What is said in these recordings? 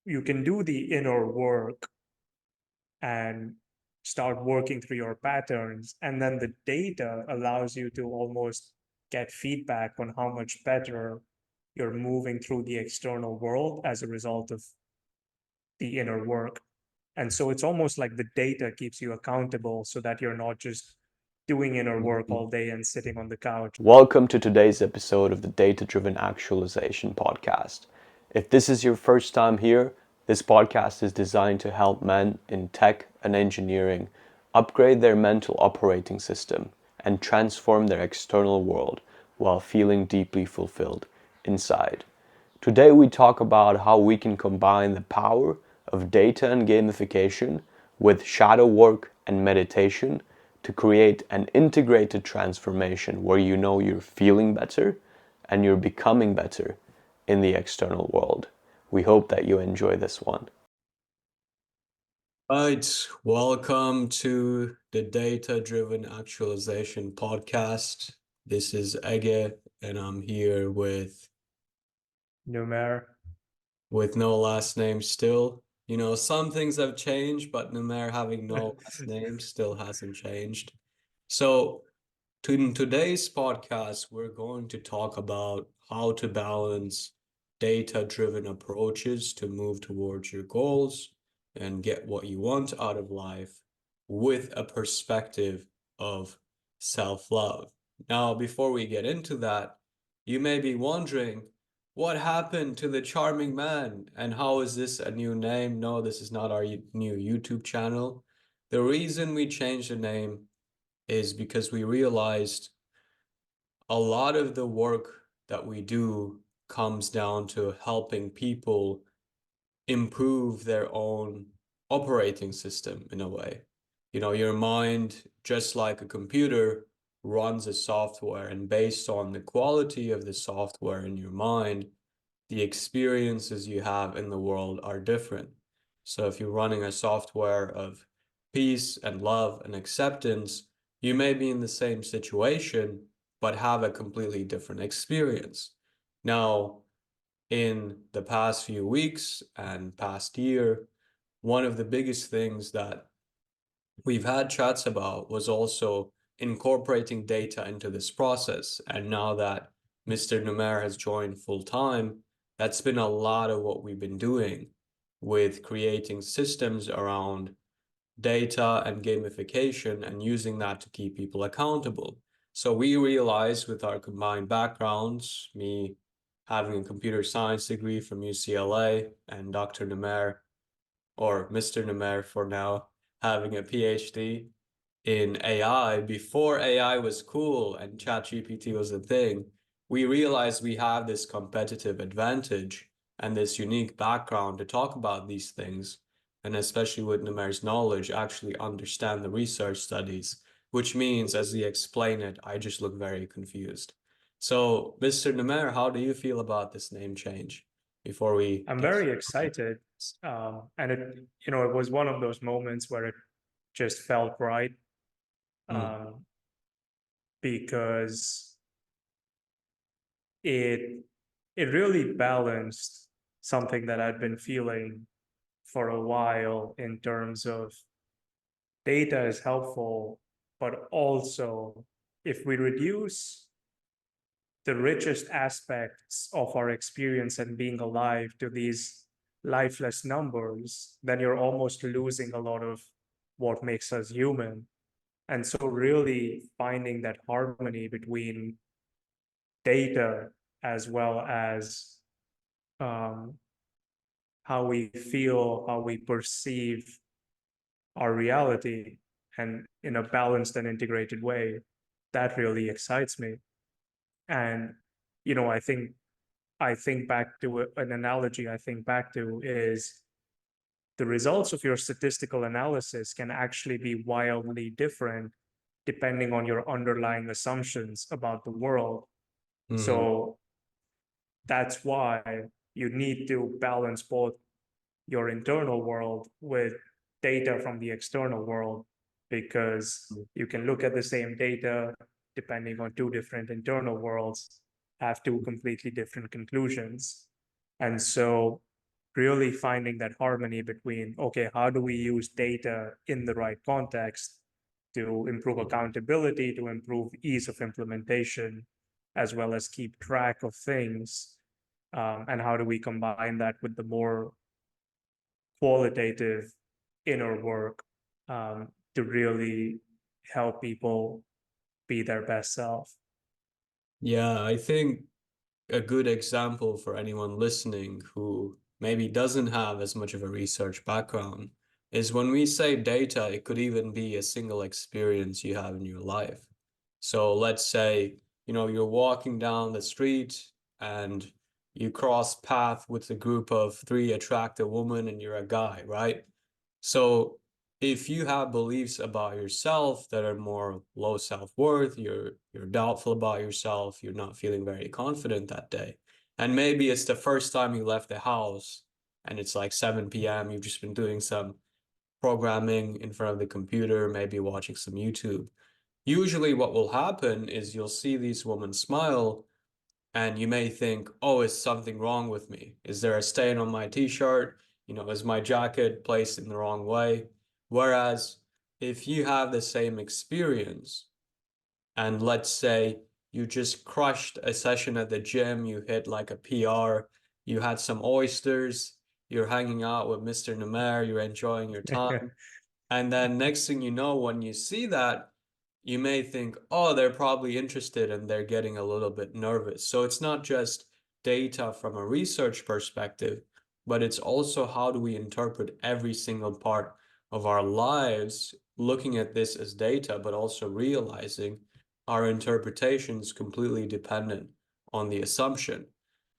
you can do the inner work and start working through your patterns. And then the data allows you to almost get feedback on how much better you're moving through the external world as a result of the inner work. And so it's almost like the data keeps you accountable so that you're not just doing inner work all day and sitting on the couch. Welcome to today's episode of the Data Driven Actualization podcast. If this is your first time here, this podcast is designed to help men in tech and engineering upgrade their mental operating system and transform their external world while feeling deeply fulfilled inside. Today we talk about how we can combine the power of data and gamification with shadow work and meditation to create an integrated transformation where you know you're feeling better and you're becoming better in the external world. We hope that you enjoy this one. Right, welcome to the Data Driven Actualization podcast. This is Ege, and I'm here with Numer. no last name still. You know, some things have changed, but Numer having no last name still hasn't changed. So, in today's podcast, we're going to talk about how to balance data-driven approaches to move towards your goals and get what you want out of life with a perspective of self-love. Now, before we get into that, you may be wondering, what happened to the charming man and how is this a new name? No, this is not our new YouTube channel. The reason we changed the name is because we realized a lot of the work that we do comes down to helping people improve their own operating system in a way. You know, your mind, just like a computer, runs a software, and based on the quality of the software in your mind, the experiences you have in the world are different. So if you're running a software of peace and love and acceptance, you may be in the same situation, but have a completely different experience. Now, in the past few weeks and past year, one of the biggest things that we've had chats about was also incorporating data into this process. And now that Mr. Numer has joined full time, that's been a lot of what we've been doing with creating systems around data and gamification and using that to keep people accountable. So we realized with our combined backgrounds, me having a computer science degree from UCLA and Dr. Numer, or Mr. Numer for now, having a PhD in AI before AI was cool and ChatGPT was a thing, we realized we have this competitive advantage and this unique background to talk about these things, and especially with Numer's knowledge, actually understand the research studies, which means as we explain it, I just look very confused. So, Mr. Numer, how do you feel about this name change before we I'm get very started? excited. And it was one of those moments where it just felt right. Mm, Um, because it it really balanced something that I'd been feeling for a while in terms of data is helpful, but also if we reduce the richest aspects of our experience and being alive to these lifeless numbers, then you're almost losing a lot of what makes us human. And so, really finding that harmony between data as well as um, how we feel, how we perceive our reality, and in a balanced and integrated way, that really excites me. And I think back to an analogy I think back to is the results of your statistical analysis can actually be wildly different depending on your underlying assumptions about the world. mm, So that's why you need to balance both your internal world with data from the external world, because you can look at the same data depending on two different internal worlds, have two completely different conclusions. And so really finding that harmony between, okay, how do we use data in the right context to improve accountability, to improve ease of implementation, as well as keep track of things, and how do we combine that with the more qualitative inner work, to really help people be their best self. Yeah, I think a good example for anyone listening who maybe doesn't have as much of a research background is when we say data, it could even be a single experience you have in your life. So let's say, you're walking down the street and you cross path with a group of three attractive women and you're a guy, right? So if you have beliefs about yourself that are more low self-worth, you're doubtful about yourself, you're not feeling very confident that day. And maybe it's the first time you left the house and it's like 7 p.m. You've just been doing some programming in front of the computer, maybe watching some YouTube. Usually what will happen is you'll see these women smile and you may think, oh, is something wrong with me? Is there a stain on my t-shirt? Is my jacket placed in the wrong way? Whereas if you have the same experience, and let's say you just crushed a session at the gym, you hit like a PR, you had some oysters, you're hanging out with Mr. Namer, you're enjoying your time. And then next thing you know, when you see that, you may think, oh, they're probably interested and they're getting a little bit nervous. So it's not just data from a research perspective, but it's also how do we interpret every single part of our lives, looking at this as data, but also realizing our interpretation is completely dependent on the assumption.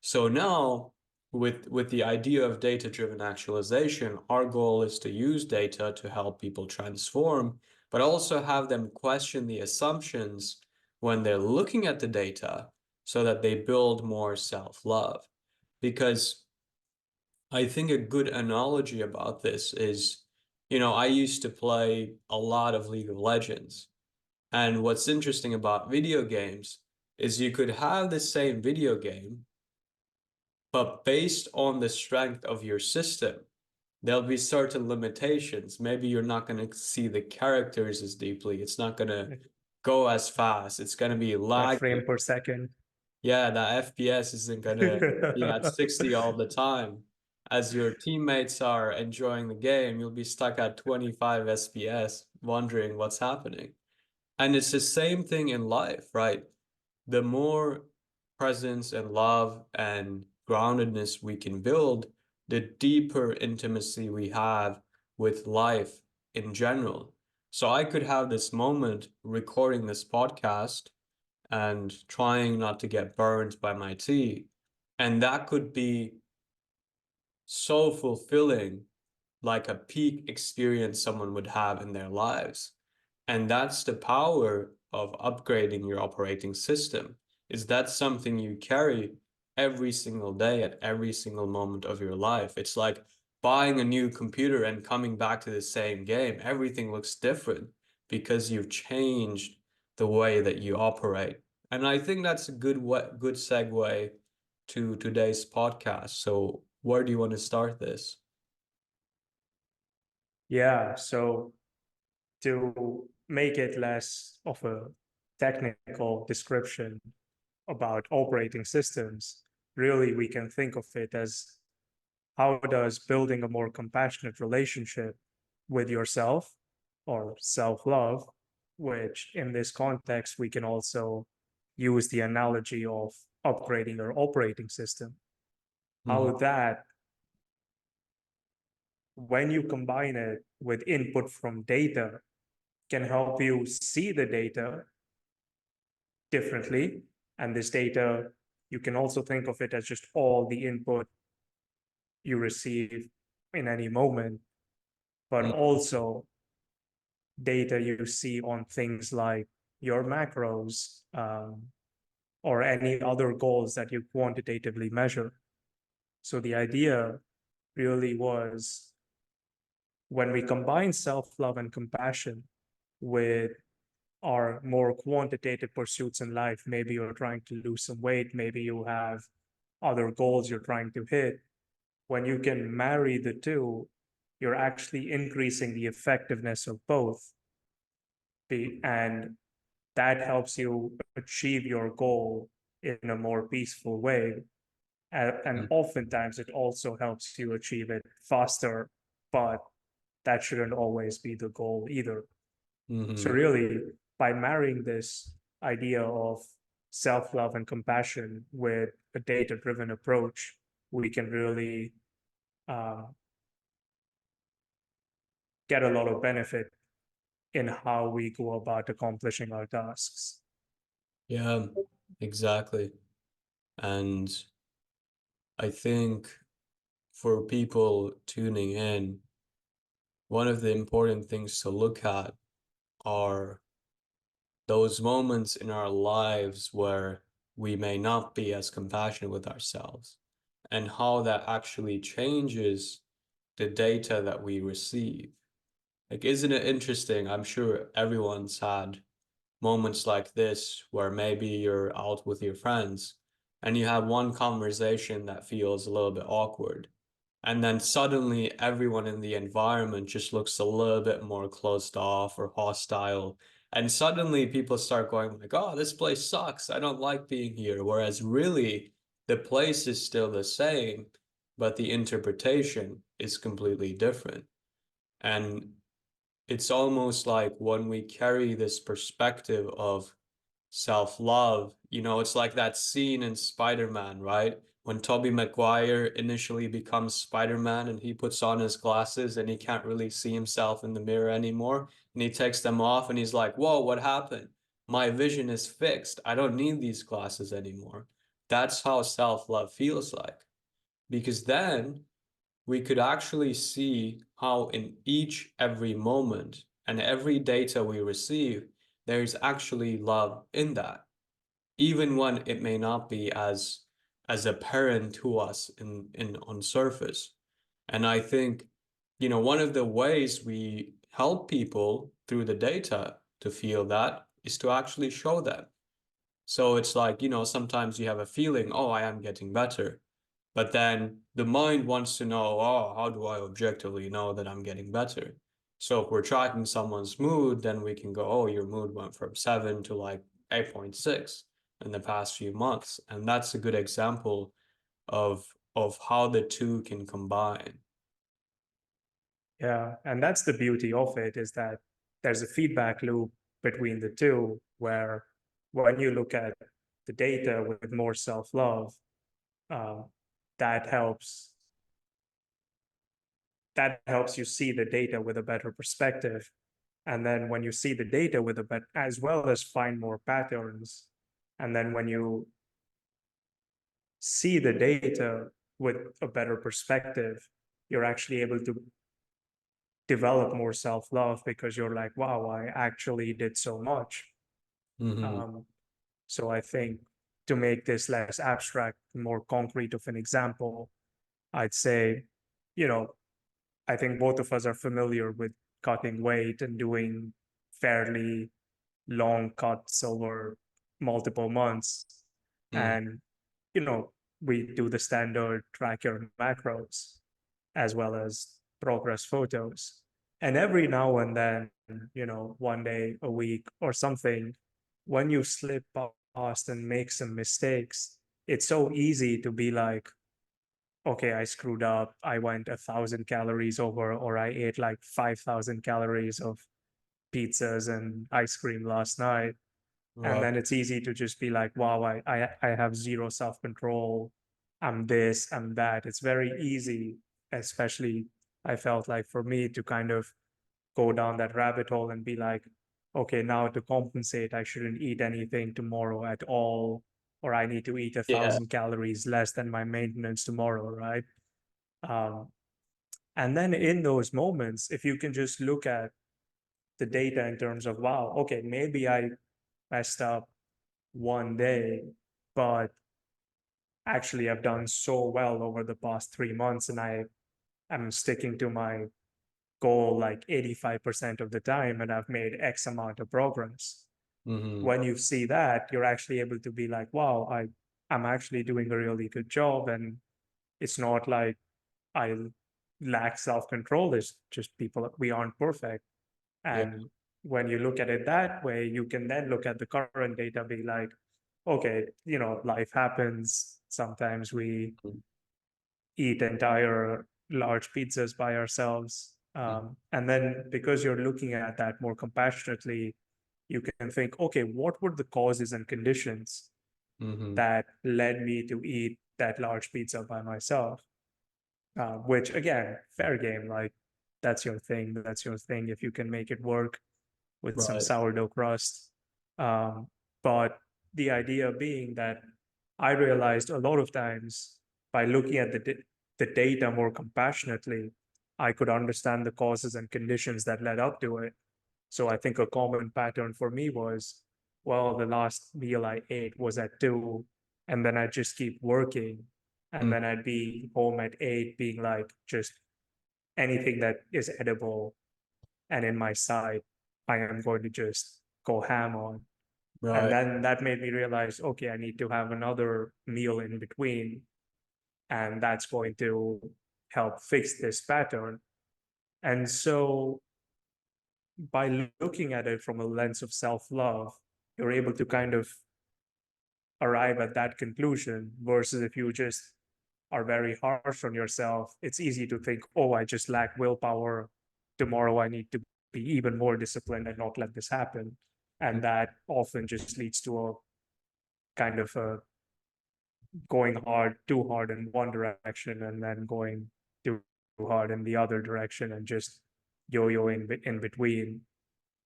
So now, with the idea of data-driven actualization, our goal is to use data to help people transform, but also have them question the assumptions when they're looking at the data so that they build more self-love. Because I think a good analogy about this is, I used to play a lot of League of Legends. And what's interesting about video games is you could have the same video game, but based on the strength of your system, there'll be certain limitations. Maybe you're not going to see the characters as deeply. It's not going to go as fast. It's going to be That laggy. frame per second. Yeah, that FPS isn't going to be at 60 all the time. As your teammates are enjoying the game, you'll be stuck at 25 FPS, wondering what's happening. And it's the same thing in life, right? The more presence and love and groundedness we can build, the deeper intimacy we have with life in general. So I could have this moment recording this podcast and trying not to get burned by my tea. And that could be so fulfilling, like a peak experience someone would have in their lives. And that's the power of upgrading your operating system. Is that something you carry every single day at every single moment of your life? It's like buying a new computer and coming back to the same game. Everything looks different because you've changed the way that you operate. And I think that's a good segue to today's podcast. So where do you want to start this? Yeah, so to make it less of a technical description about operating systems, really we can think of it as how does building a more compassionate relationship with yourself or self-love, which in this context we can also use the analogy of upgrading your operating system, Mhm. how that, when you combine it with input from data, can help you see the data differently. And this data, you can also think of it as just all the input you receive in any moment, but also data you see on things like your macros, or any other goals that you quantitatively measure. So the idea really was, when we combine self-love and compassion with our more quantitative pursuits in life, maybe you're trying to lose some weight, maybe you have other goals you're trying to hit, when you can marry the two, you're actually increasing the effectiveness of both. And that helps you achieve your goal in a more peaceful way. And oftentimes it also helps you achieve it faster, but that shouldn't always be the goal either. So, Mm-hmm. really, by marrying this idea of self love and compassion with a data driven approach, we can really um, get a lot of benefit in how we go about accomplishing our tasks. Yeah, exactly. And I think for people tuning in, one of the important things to look at are those moments in our lives where we may not be as compassionate with ourselves and how that actually changes the data that we receive. Like, isn't it interesting? I'm sure everyone's had moments like this where maybe you're out with your friends and you have one conversation that feels a little bit awkward. And then suddenly everyone in the environment just looks a little bit more closed off or hostile. And suddenly people start going like, oh, this place sucks. I don't like being here. Whereas really the place is still the same, but the interpretation is completely different. And it's almost like when we carry this perspective of self-love, it's like that scene in Spider-Man, right? When Tobey Maguire initially becomes Spider-Man and he puts on his glasses and he can't really see himself in the mirror anymore. And he takes them off and he's like, whoa, what happened? My vision is fixed. I don't need these glasses anymore. That's how self-love feels like. Because then we could actually see how in each every moment and every data we receive, there is actually love in that, even when it may not be as apparent to us in on surface. And I think, one of the ways we help people through the data to feel that is to actually show them. So it's like, sometimes you have a feeling, oh, I am getting better. But then the mind wants to know, oh, how do I objectively know that I'm getting better? So if we're tracking someone's mood, then we can go, oh, your mood went from 7 to like 8.6 in the past few months. And that's a good example of how the two can combine. Yeah, and that's the beauty of it, is that there's a feedback loop between the two, where when you look at the data with more self-love, um, that helps that helps you see the data with a better perspective. And then when you see the data with a better, as well as find more patterns, and then when you see the data with a better perspective, you're actually able to develop more self-love, because you're like, wow, I actually did so much. Mm-hmm. Um, so I think, to make this less abstract, more concrete of an example, I'd say, you know, I think both of us are familiar with cutting weight and doing fairly long cuts over multiple months. Mm. And, you know, we do the standard track your macros as well as progress photos. And every now and then, one day a week or something, when you slip past and make some mistakes, it's so easy to be like, okay, I screwed up. I went 1,000 calories over, or I ate like 5,000 calories of pizzas and ice cream last night. And Right. then it's easy to just be like, wow, I have zero self-control. I'm this, I'm that. It's very easy, especially I felt like for me, to kind of go down that rabbit hole and be like, okay, now to compensate, I shouldn't eat anything tomorrow at all, or I need to eat a Yeah. 1,000 calories less than my maintenance tomorrow, right? Um, and then in those moments, if you can just look at the data in terms of, wow, okay, maybe I messed up one day, but actually I've done so well over the past 3 months, and I am sticking to my goal like 85% of the time, and I've made X amount of progress. Mm-hmm. When you see that, you're actually able to be like, wow, I'm actually doing a really good job. And it's not like I lack self-control. It's just people, we aren't perfect. Yeah. And when you look at it that way, you can then look at the current data, be like, okay, life happens. Sometimes we Mm, eat entire large pizzas by ourselves. And then because you're looking at that more compassionately, you can think, okay, what were the causes and conditions mm-hmm. that led me to eat that large pizza by myself? Which again, fair game, like that's your thing. That's your thing. If you can make it work with some Right. sourdough crust. Um, but the idea being that I realized a lot of times by looking at the data more compassionately, I could understand the causes and conditions that led up to it. So I think a common pattern for me was, well, the last meal I ate was at 2, and then I'd just keep working. And Mm, then I'd be home at 8, being like, just anything that is edible and in my sight, I am going to just go ham on. And right. then that made me realize, okay, I need to have another meal in between, and that's going to help fix this pattern. And so by looking at it from a lens of self-love, you're able to kind of arrive at that conclusion versus if you just are very harsh on yourself, it's easy to think, oh, I just lack willpower. Tomorrow I need to be even more disciplined and not let this happen. Mm, And that often just leads to a kind of a going too hard in one direction and then going too hard in the other direction and just yo-yoing in between.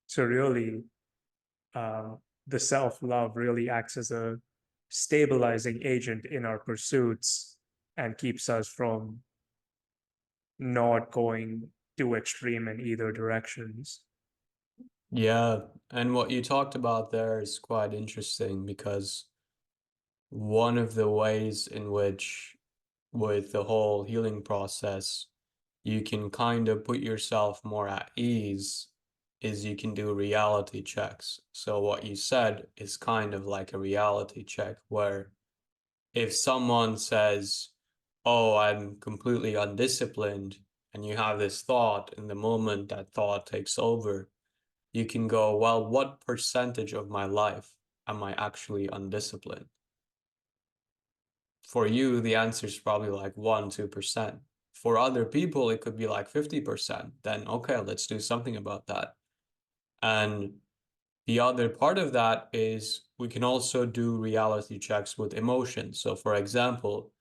So really, um, the self-love really acts as a stabilizing agent in our pursuits and keeps us from not going too extreme in either directions. yeah. And what you talked about there is quite interesting because one of the ways in which, with the whole healing process, you can kind of put yourself more at ease is you can do reality checks. So what you said is kind of like a reality check where if someone says, "Oh, I'm completely undisciplined," and you have this thought, and the moment that thought takes over, you can go, "Well, what percentage of my life am I actually undisciplined?" For you, the answer is probably like 1, 2%. For other people, it could be like 50%. Then, okay, let's do something about that. And the other part of that is we can also do reality checks with emotions. So, for example,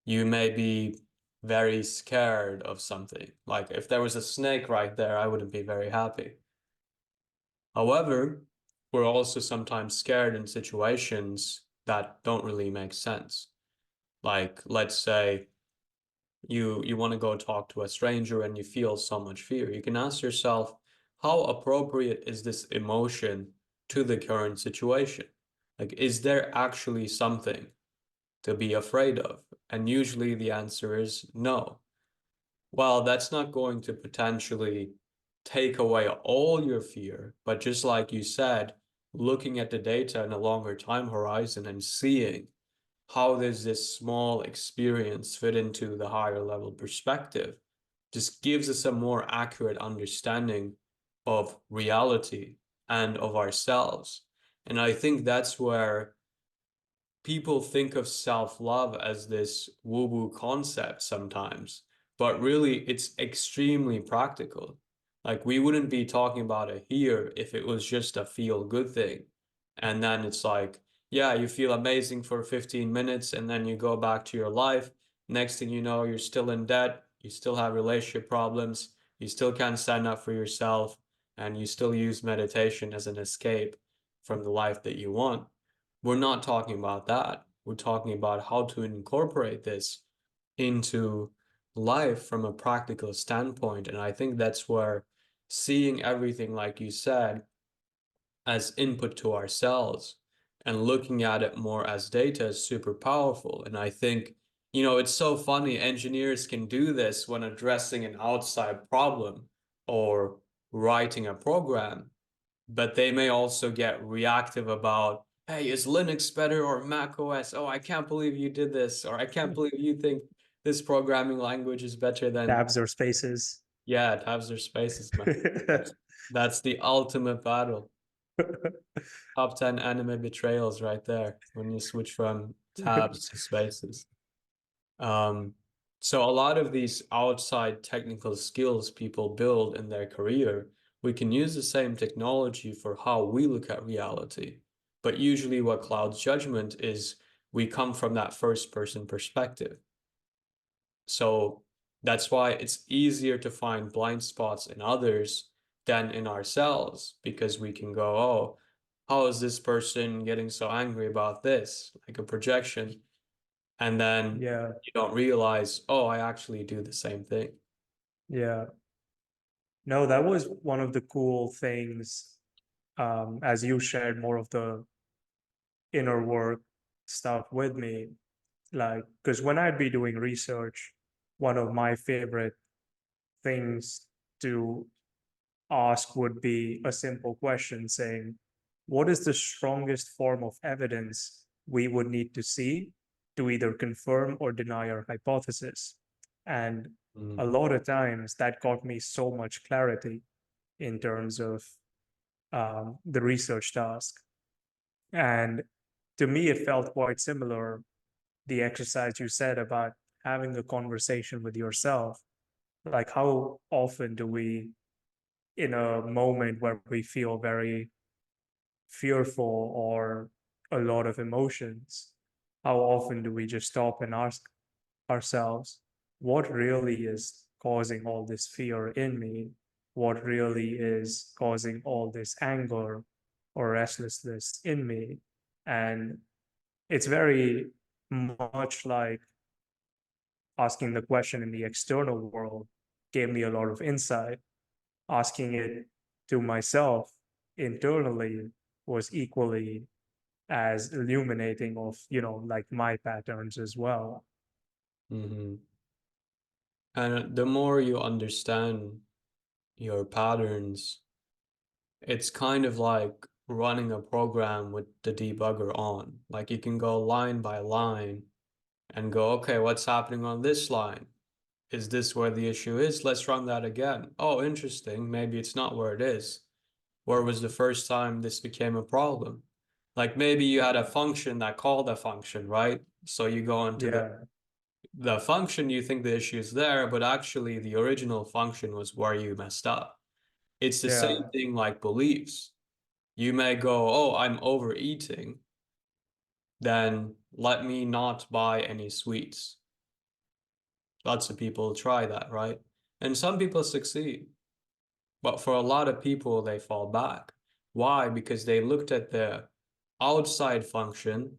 you may be very scared of something. Like if there was a snake right there, I wouldn't be very happy. However, we're also sometimes scared in situations that don't really make sense. Like, let's say you want to go talk to a stranger and you feel so much fear. You can ask yourself, how appropriate is this emotion to the current situation? Like, is there actually something to be afraid of? And usually the answer is no. Well, that's not going to potentially take away all your fear, but just like you said, looking at the data in a longer time horizon and seeing how does this small experience fit into the higher level perspective just gives us a more accurate understanding of reality and of ourselves. And I think that's where people think of self-love as this woo-woo concept sometimes, but really it's extremely practical. Like we wouldn't be talking about it here if it was just a feel-good thing. And then it's like, yeah, you feel amazing for 15 minutes and then you go back to your life. Next thing you know, you're still in debt, you still have relationship problems, you still can't stand up for yourself, and you still use meditation as an escape from the life that you want. We're not talking about that. We're talking about how to incorporate this into life from a practical standpoint. And I think that's where seeing everything, like you said, as input to ourselves and looking at it more as data is super powerful. And I think, it's so funny. Engineers can do this when addressing an outside problem or writing a program, but they may also get reactive about, hey, is Linux better or Mac OS? Oh, I can't believe you did this, or I can't believe you think this programming language is better than, Tabs or spaces. yeah, tabs or spaces, man. That's the ultimate battle. Top 10 anime betrayals right there when you switch from tabs to spaces. Um, so a lot of these outside technical skills people build in their career, we can use the same technology for how we look at reality. But usually what clouds judgment is we come from that first person perspective. So that's why it's easier to find blind spots in others than in ourselves, because we can go, oh, how is this person getting so angry about this? Like a projection. And then Yeah, you don't realize, oh, I actually do the same thing. yeah. No, that was one of the cool things, as you shared more of the inner work stuff with me. Like, because when I'd be doing research, one of my favorite things to ask would be a simple question saying, what is the strongest form of evidence we would need to see to either confirm or deny our hypothesis? And Mm, a lot of times that got me so much clarity in terms of the research task. And to me, it felt quite similar, the exercise you said about having a conversation with yourself. Like, how often do we, in a moment where we feel very fearful or a lot of emotions, how often do we just stop and ask ourselves, what really is causing all this fear in me? What really is causing all this anger or restlessness in me? And it's very much like asking the question in the external world gave me a lot of insight. Asking it to myself internally was equally as illuminating of, like my patterns as well. mhm. And the more you understand your patterns, it's kind of like running a program with the debugger on. Like you can go line by line and go, okay, what's happening on this line? Is this where the issue is? Let's run that again. Oh, interesting. Maybe it's not where it is. Where was the first time this became a problem? Like maybe you had a function that called a function, right? So you go into Yeah, the function, you think the issue is there, but actually the original function was where you messed up. It's the same yeah, thing like beliefs. You may go, oh, I'm overeating, then let me not buy any sweets. Lots of people try that, right? And some people succeed. But for a lot of people, they fall back. Why? Because they looked at the outside function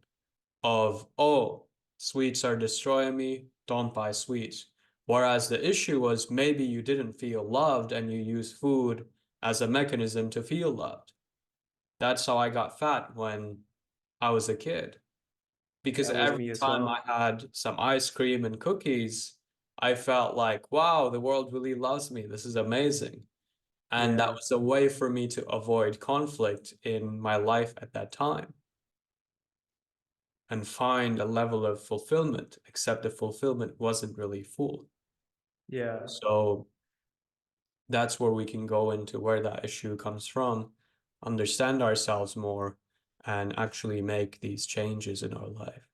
of, oh, sweets are destroying me, don't buy sweets. Whereas the issue was maybe you didn't feel loved and you used food as a mechanism to feel loved. That's how I got fat when I was a kid. Because that was every me as time I well. had some ice cream and cookies, I felt like, wow, the world really loves me. This is amazing. And that Yeah, was a way for me to avoid conflict in my life at that time and find a level of fulfillment, except the fulfillment wasn't really full. yeah, So that's where we can go into where that issue comes from, understand ourselves more, and actually make these changes in our life.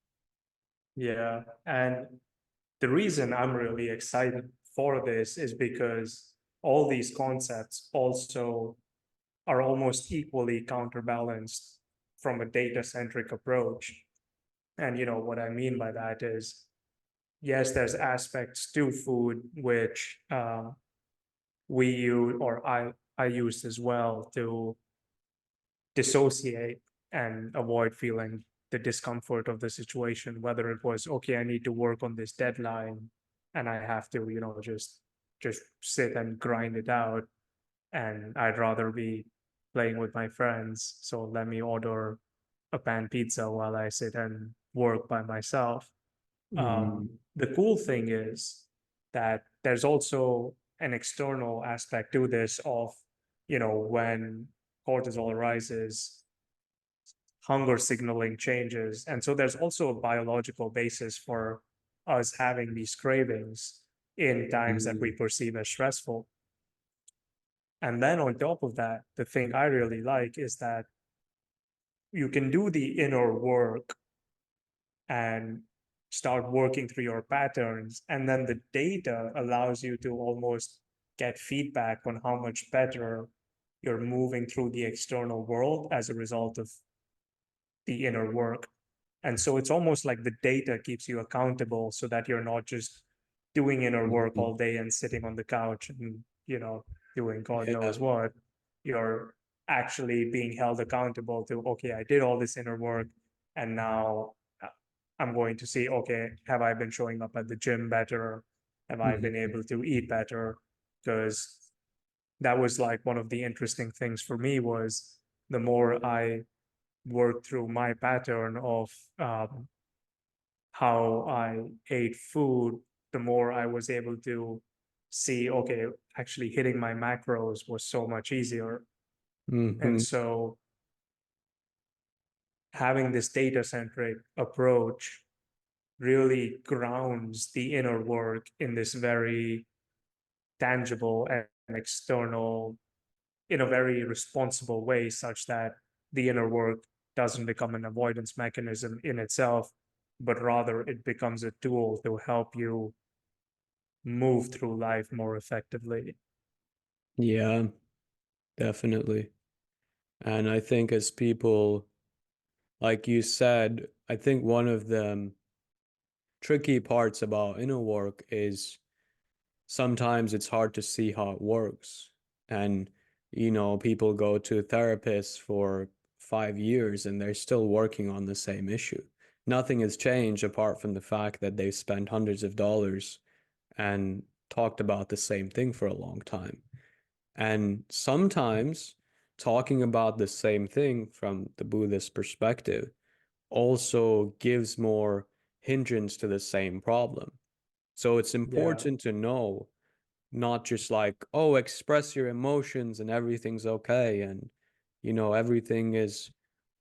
yeah. And the reason I'm really excited for this is because all these concepts also are almost equally counterbalanced from a data-centric approach. And what I mean by that is, yes, there's aspects to food which we use, or I used as well, to dissociate and avoid feeling the discomfort of the situation, whether it was, okay, I need to work on this deadline and I have to, just sit and grind it out, and I'd rather be playing with my friends, so let me order a pan pizza while I sit and work by myself. Mhm. The cool thing is that there's also an external aspect to this of, when cortisol rises, hunger signaling changes. And so there's also a biological basis for us having these cravings in times that we Mm. perceive as stressful. And then on top of that, the thing I really like is that you can do the inner work and start working through your patterns. And then the data allows you to almost get feedback on how much better you're moving through the external world as a result of the inner work. And so it's almost like the data keeps you accountable so that you're not just doing inner work Mhm. all day and sitting on the couch and, doing God Yeah. knows what. You're actually being held accountable to, okay, I did all this inner work and now I'm going to see, okay, have I been showing up at the gym better? Have I been Mhm. able to eat better? Because that was like one of the interesting things for me was the more I worked through my pattern of how I ate food, the more I was able to see, okay, actually hitting my macros was so much easier. And Mhm. so having this data centric approach really grounds the inner work in this very tangible and external, in a very responsible way, such that the inner work doesn't become an avoidance mechanism in itself, but rather it becomes a tool to help you move through life more effectively. Yeah, definitely. And I think as people, like you said, I think one of the tricky parts about inner work is sometimes it's hard to see how it works. And, people go to therapists for 5 years and they're still working on the same issue. Nothing has changed apart from the fact that they've spent hundreds of dollars and talked about the same thing for a long time. And sometimes talking about the same thing from the Buddhist perspective also gives more hindrance to the same problem. So it's Yeah, important to know, not just like, oh, express your emotions and everything's okay and everything is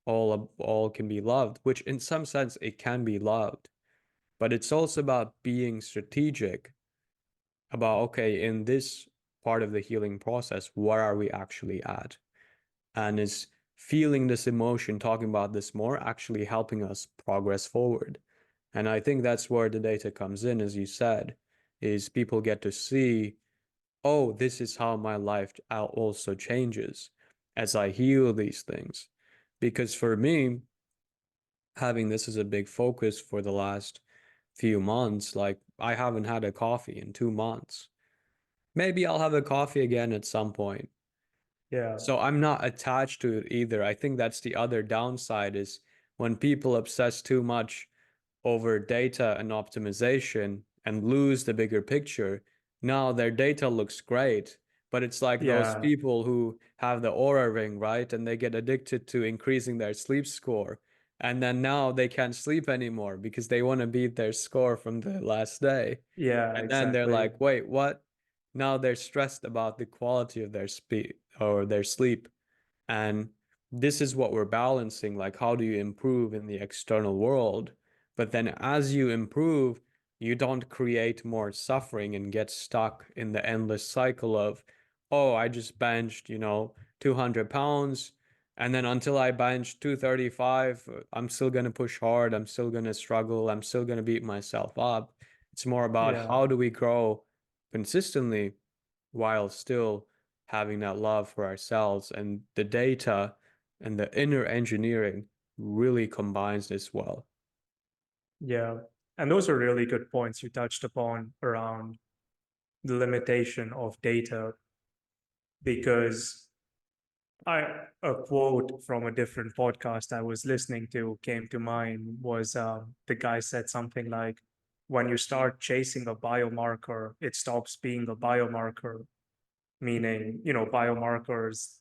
all can be loved, which in some sense it can be loved, but it's also about being strategic about, okay, in this part of the healing process, where are we actually at? And is feeling this emotion, talking about this more, actually helping us progress forward? And I think that's where the data comes in, as you said, is people get to see, oh, this is how my life also changes as I heal these things. Because for me, having this as a big focus for the last few months, like I haven't had a coffee in 2 months. Maybe I'll have a coffee again at some point. yeah, So I'm not attached to it either. I think that's the other downside is when people obsess too much over data and optimization and lose the bigger picture. Now their data looks great, but it's like those yeah, people who have the aura ring, right? And they get addicted to increasing their sleep score. And then now they can't sleep anymore because they want to beat their score from the last day. yeah, And then they're exactly. like, wait, what? Now they're stressed about the quality of their speed or their sleep. And this is what we're balancing. Like, how do you improve in the external world? But then as you improve, you don't create more suffering and get stuck in the endless cycle of, oh, I just benched, 200 pounds. And then until I bench 235, I'm still going to push hard. I'm still going to struggle. I'm still going to beat myself up. It's more about Yeah, how do we grow consistently while still having that love for ourselves, and the data and the inner engineering really combines this well. yeah. And those are really good points you touched upon around the limitation of data, because I a quote from a different podcast I was listening to came to mind was the guy said something like, when you start chasing a biomarker, it stops being a biomarker, meaning, biomarkers,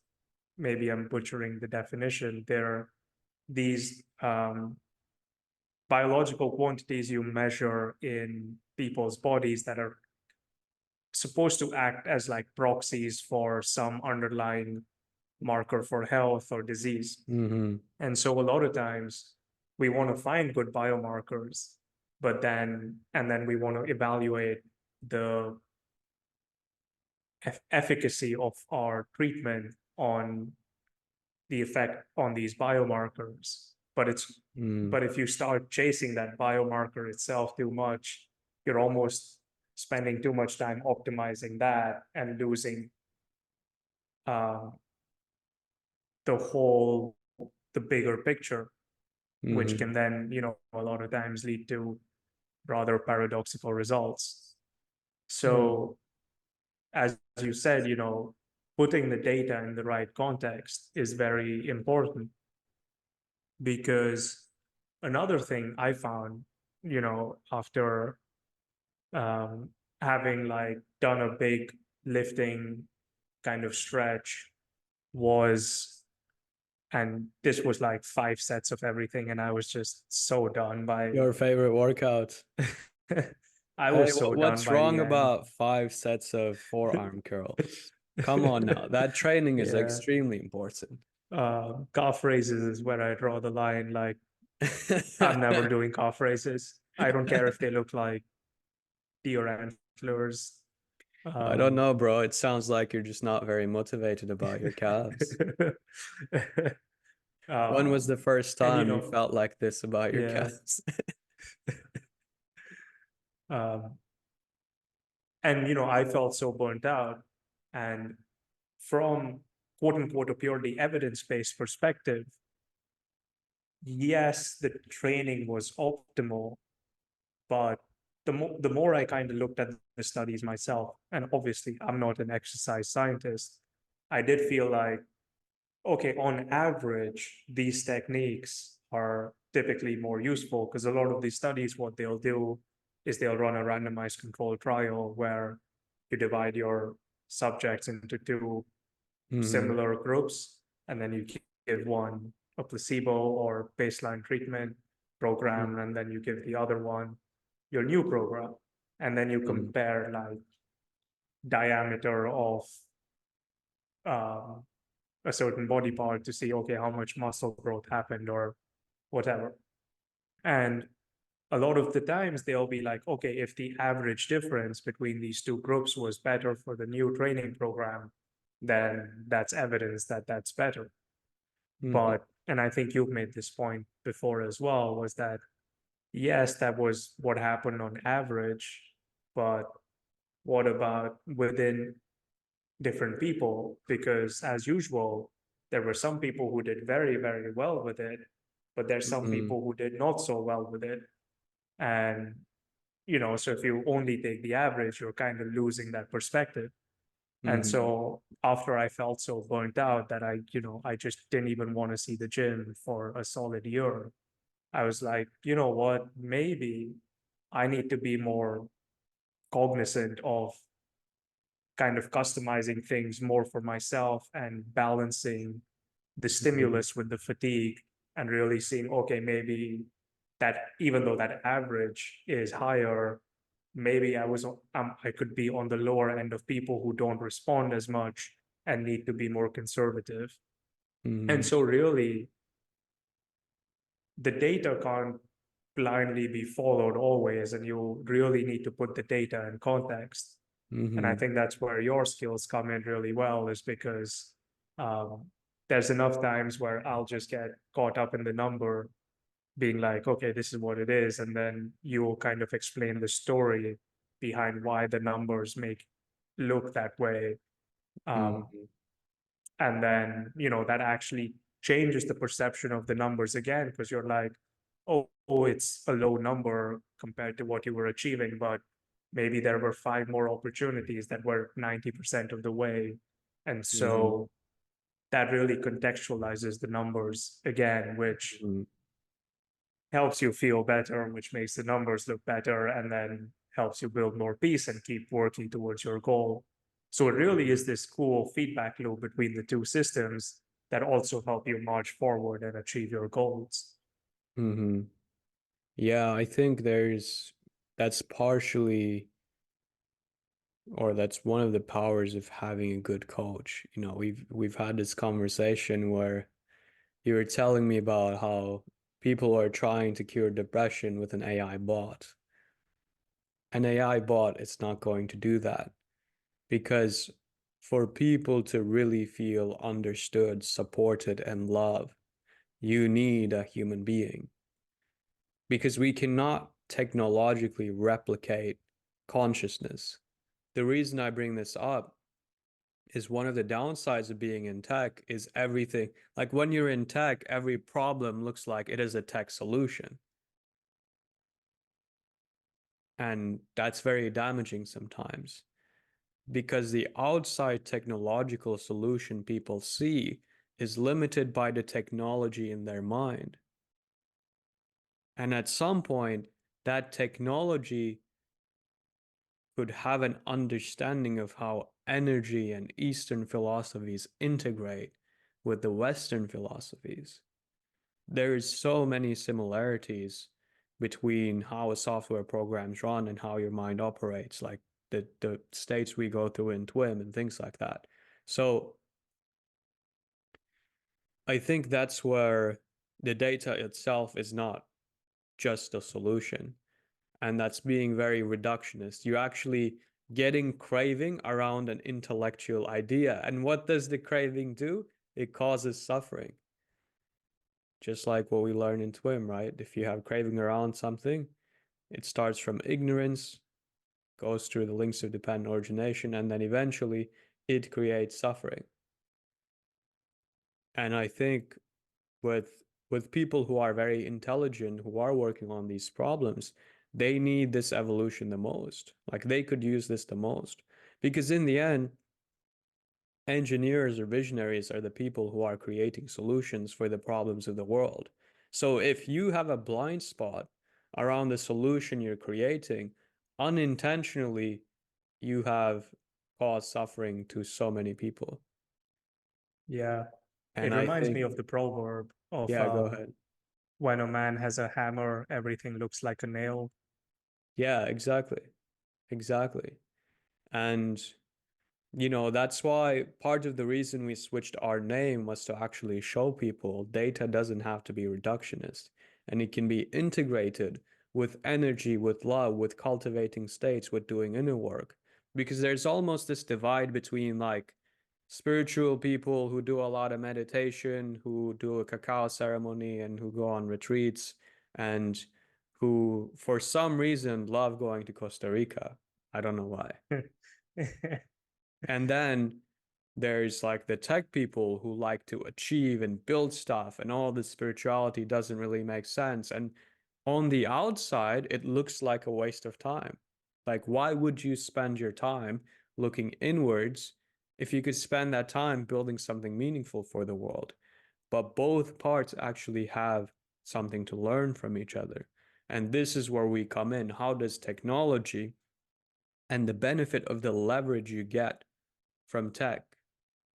maybe I'm butchering the definition, they're these biological quantities you measure in people's bodies that are supposed to act as like proxies for some underlying marker for health or disease. Mm-hmm. And so a lot of times we want to find good biomarkers, and then we want to evaluate the efficacy of our treatment on the effect on these biomarkers. But if you start chasing that biomarker itself too much, you're almost spending too much time optimizing that and losing uh, the bigger picture, which can then, a lot of times lead to rather paradoxical results. So, as you said, putting the data in the right context is very important, because another thing I found, after um, having like done a big lifting kind of stretch, was, and this was like 5 sets of everything, and I was just so done by Your favorite workout? I Hey, was so done what's by wrong the end. about 5 sets of forearm curls? Come on now. That training is Yeah. extremely important. Calf raises is where I draw the line. Like, I'm never doing calf raises. I don't care if they look like deer antlers. I don't Um, know, bro. It sounds like you're just not very motivated about your calves. When was the um, first and time you felt like this about your yeah. calves? Um, and I felt so burnt out. And from quote unquote a purely evidence-based perspective, yes, the training was optimal, but the more I kind of looked at the studies myself, and obviously I'm not an exercise scientist, I did feel like, okay, on average, these techniques are typically more useful, because a lot of these studies, what they'll do is they'll run a randomized controlled trial where you divide your subjects into two Hmm. similar groups, and then you give one a placebo or baseline treatment program, and then you give the other one your new program, and then you Hmm. compare like diameter of um, a certain body part to see, okay, how much muscle growth happened or whatever. And a lot of the times they'll be like, okay, if the average difference between these two groups was better for the new training program, then that's evidence that that's better. Hmm. But, and I think you've made this point before as well, was that yes, that was what happened on average, but what about within different people? Because as usual, there were some people who did very, very well with it, but there's some Hmm. people who did not so well with it. And, so if you only take the average, you're kind of losing that perspective. And Hmm. so after I felt so burnt out that I just didn't even want to see the gym for a solid year, I was like, you know what, maybe I need to be more cognizant of kind of customizing things more for myself and balancing the Hmm. stimulus with the fatigue, and really seeing, okay, maybe that even though that average is higher, maybe I could be on the lower end of people who don't respond as much and need to be more conservative. And Hmm. so really the data can't blindly be followed always, and you really need to put the data in context. And I Hmm. think that's where your skills come in really well, is because um, there's enough times where I'll just get caught up in the number, being like, okay, this is what it is. And then you will kind of explain the story behind why the numbers make look that way. Um, Hmm. and then, that actually changes the perception of the numbers again, because you're like, oh, it's a low number compared to what you were achieving, but maybe there were 5 more opportunities that were 90% of the way. And Hmm. so that really contextualizes the numbers again, which Hmm. helps you feel better, which makes the numbers look better, and then helps you build more peace and keep working towards your goal. So it really is this cool feedback loop between the two systems that also help you march forward and achieve your goals. Hmm. Yeah, I think that's partially, or that's one of the powers of having a good coach. We've had this conversation where you were telling me about how people are trying to cure depression with an AI bot. An AI bot is not going to do that because for people to really feel understood, supported, and loved, you need a human being because we cannot technologically replicate consciousness. The reason I bring this up is one of the downsides of being in tech is everything. Like when you're in tech, every problem looks like it is a tech solution. And that's very damaging sometimes because the outside technological solution people see is limited by the technology in their mind. And at some point, that technology could have an understanding of how energy and Eastern philosophies integrate with the Western philosophies. There is so many similarities between how a software program's run and how your mind operates, like the states we go through in TWIM and things like that. So I think that's where the data itself is not just a solution. And that's being very reductionist. You're actually getting craving around an intellectual idea. And what does the craving do? It causes suffering. Just like what we learn in TWIM, right? If you have craving around something, it starts from ignorance, goes through the links of dependent origination, and then eventually it creates suffering. And I think with people who are very intelligent, who are working on these problems, they need this evolution the most. Like they could use this the most. Because in the end, engineers or visionaries are the people who are creating solutions for the problems of the world. So if you have a blind spot around the solution you're creating, unintentionally, you have caused suffering to so many people. Yeah. It And I reminds me think, of the proverb of yeah, go ahead. when a man has a hammer, everything looks like a nail. Yeah, exactly. Exactly. And that's why part of the reason we switched our name was to actually show people data doesn't have to be reductionist and it can be integrated with energy, with love, with cultivating states, with doing inner work. Because there's almost this divide between like spiritual people who do a lot of meditation, who do a cacao ceremony and who go on retreats and who, for some reason, love going to Costa Rica. I don't know why. And then there's like the tech people who like to achieve and build stuff, and all this spirituality doesn't really make sense. And on the outside, it looks like a waste of time. Like, why would you spend your time looking inwards if you could spend that time building something meaningful for the world? But both parts actually have something to learn from each other. And this is where we come in. How does technology and the benefit of the leverage you get from tech,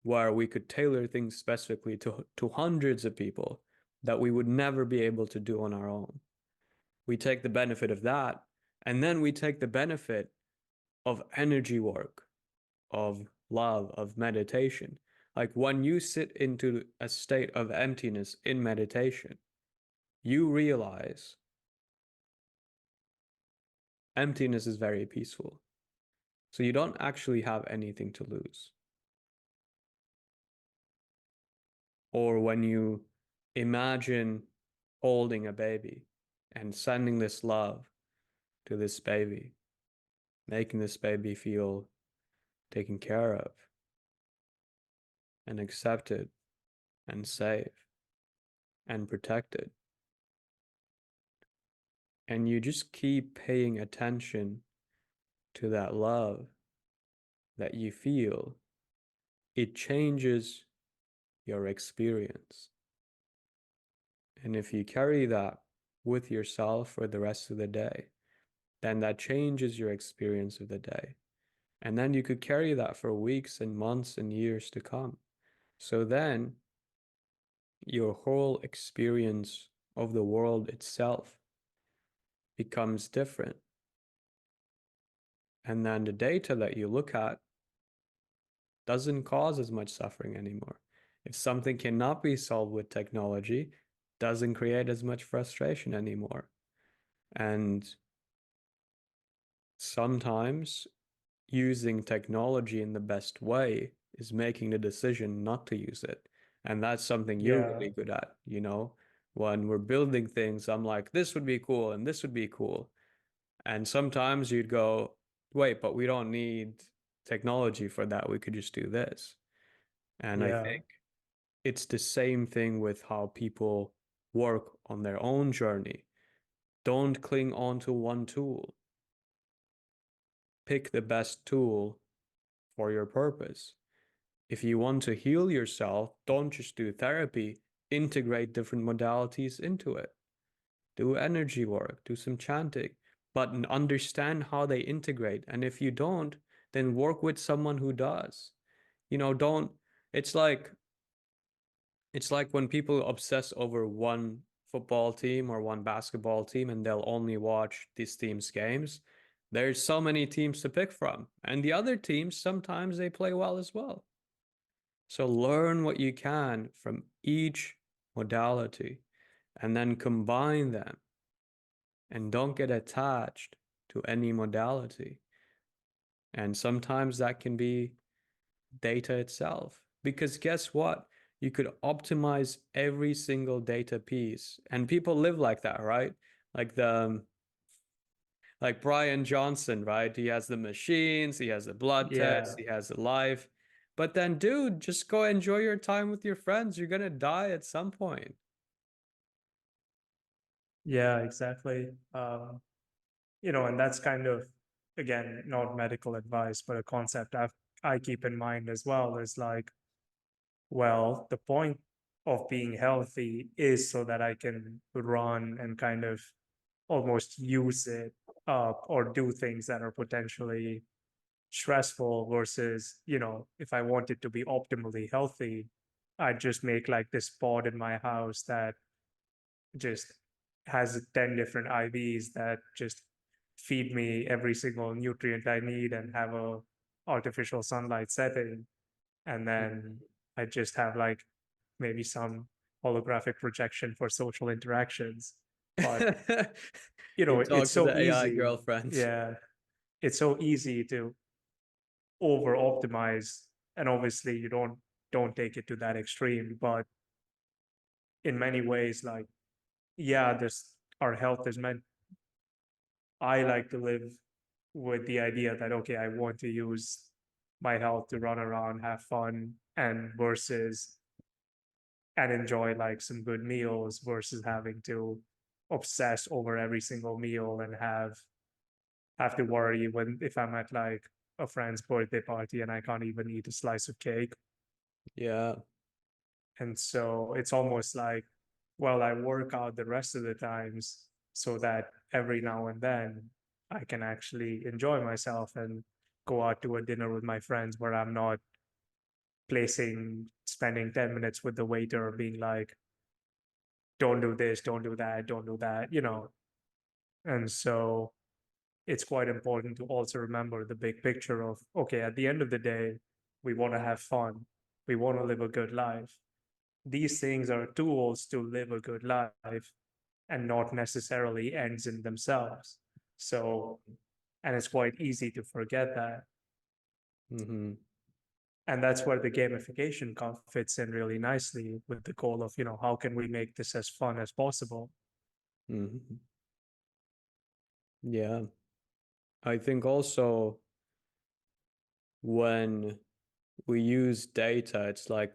where we could tailor things specifically to hundreds of people that we would never be able to do on our own. We take the benefit of that, and then we take the benefit of energy work, of love, of meditation. Like when you sit into a state of emptiness in meditation, you realize emptiness is very peaceful. So you don't actually have anything to lose. Or when you imagine holding a baby and sending this love to this baby, making this baby feel taken care of and accepted and safe and protected. And you just keep paying attention to that love that you feel, it changes your experience. And if you carry that with yourself for the rest of the day, then that changes your experience of the day. And then you could carry that for weeks and months and years to come. So then your whole experience of the world itself becomes different. And then the data that you look at doesn't cause as much suffering anymore. If something cannot be solved with technology, doesn't create as much frustration anymore. And sometimes using technology in the best way is making the decision not to use it. And that's something you're Yeah, really good at, you know? When we're building things, I'm like, this would be cool and this would be cool. And sometimes you'd go, wait, but we don't need technology for that. We could just do this. And I yeah, think it's the same thing with how people work on their own journey. Don't cling on to one tool. Pick the best tool for your purpose. If you want to heal yourself, don't just do therapy, integrate different modalities into it. Do energy work, do some chanting, but understand how they integrate. And if you don't, then work with someone who does. You know, don't, it's like, it's like when people obsess over one football team or one basketball team and they'll only watch this team's games. There's so many teams to pick from. And the other teams, sometimes they play well as well. So learn what you can from each modality and then combine them and don't get attached to any modality. And sometimes that can be data itself. Because guess what? You could optimize every single data piece. And people live like that, right? Like the like Brian Johnson, right? He has the machines, he has the blood test, yeah, he has the life. But then, dude, just go enjoy your time with your friends. You're gonna die at some point. yeah, exactly. And that's kind of, again, not medical advice, but a concept I keep in mind as well is like, well, the point of being healthy is so that I can run and kind of almost use it up or do things that are potentially stressful versus, if I wanted to be optimally healthy, I'd just make like this pod in my house that just has 10 different IVs that just feed me every single nutrient I need and have a artificial sunlight setting. And then I just have like maybe some holographic projection for social interactions. But, You it's talk to so the AI easy. girlfriend. Yeah. It's so easy to over optimize. And obviously you don't take it to that extreme, but in many ways, like, yeah, this our health is meant. I like to live with the idea that, okay, I want to use my health to run around, have fun, and versus and enjoy like some good meals versus having to obsess over every single meal and have to worry when if I'm at like a friend's birthday party and I can't even eat a slice of cake. Yeah. And so it's almost like, well, I work out the rest of the times so that every now and then I can actually enjoy myself and go out to a dinner with my friends where I'm not spending 10 minutes with the waiter being like, don't do this, don't do that, don't do that. And so it's quite important to also remember the big picture of, okay, at the end of the day, we want to have fun, we want to live a good life. These things are tools to live a good life and not necessarily ends in themselves. So, and it's quite easy to forget that. Hmm. And that's where the gamification fits in really nicely with the goal of, how can we make this as fun as possible? Hmm. Yeah. I think also when we use data, it's like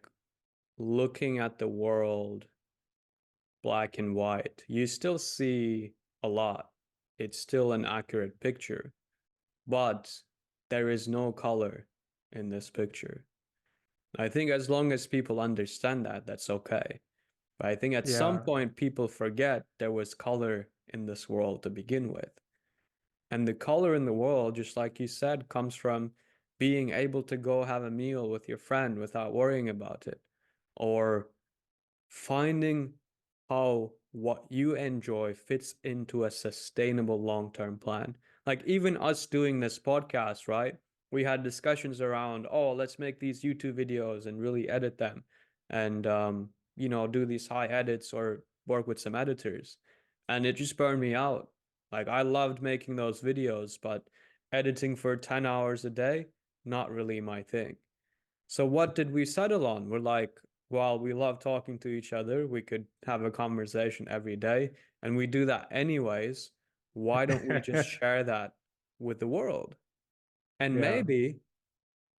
looking at the world black and white. You still see a lot. It's still an accurate picture, but there is no color in this picture. I think as long as people understand that, that's okay. But I think at some Yeah, point people forget there was color in this world to begin with. And the color in the world, just like you said, comes from being able to go have a meal with your friend without worrying about it, or finding how what you enjoy fits into a sustainable long-term plan. Like even us doing this podcast, right? We had discussions around, oh, let's make these YouTube videos and really edit them and do these high edits or work with some editors, and it just burned me out. Like I loved making those videos, but editing for 10 hours a day, not really my thing. So what did we settle on? We're like, while we love talking to each other, we could have a conversation every day, and we do that anyways. Why don't we just share that with the world? And Yeah. maybe